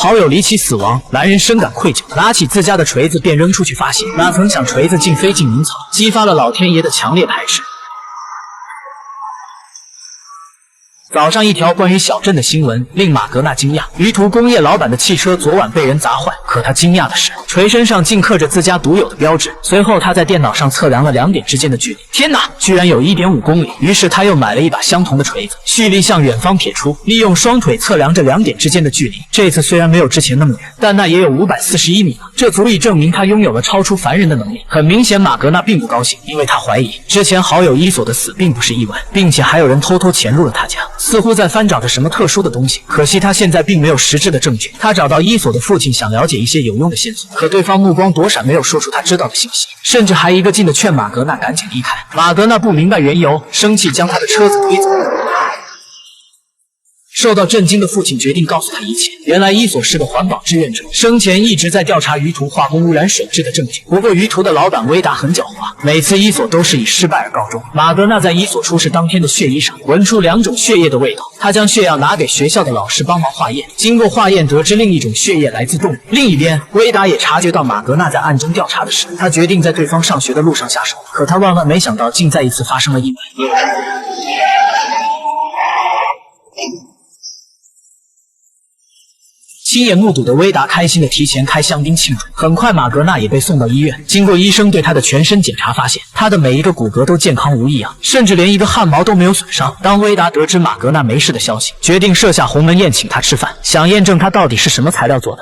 好友离奇死亡，男人深感愧疚，拿起自家的锤子便扔出去发泄，哪曾想锤子竟飞进鸣草，激发了老天爷的强烈排斥。早上一条关于小镇的新闻令马格纳惊讶，鱼图工业老板的汽车昨晚被人砸坏，可他惊讶的是，锤身上竟刻着自家独有的标志。随后他在电脑上测量了两点之间的距离，天哪，居然有 1.5 公里！于是他又买了一把相同的锤子，蓄力向远方撇出，利用双腿测量着两点之间的距离。这次虽然没有之前那么远，但那也有541米了，这足以证明他拥有了超出凡人的能力。很明显，马格纳并不高兴，因为他怀疑之前好友伊索的死并不是意外，并且还有人偷偷潜入了他家。似乎在翻找着什么特殊的东西，可惜他现在并没有实质的证据。他找到伊索的父亲，想了解一些有用的线索，可对方目光躲闪，没有说出他知道的信息，甚至还一个劲的劝马格纳赶紧离开。马格纳不明白缘由，生气将他的车子推走。受到震惊的父亲决定告诉他一切。原来伊索是个环保志愿者，生前一直在调查鱼图化工污染水质的证据。不过鱼图的老板威达很狡猾，每次伊索都是以失败而告终。马格纳在伊索出事当天的血衣上闻出2种血液的味道，他将血样拿给学校的老师帮忙化验，经过化验得知另一种血液来自动物。另一边，威达也察觉到马格纳在暗中调查的事，他决定在对方上学的路上下手，可他万万没想到竟再一次发生了意外。亲眼目睹的威达开心的提前开香槟庆祝。很快马格纳也被送到医院，经过医生对他的全身检查，发现他的每一个骨骼都健康无异样，甚至连一个汗毛都没有损伤。当威达得知马格纳没事的消息，决定设下鸿门宴请他吃饭，想验证他到底是什么材料做的。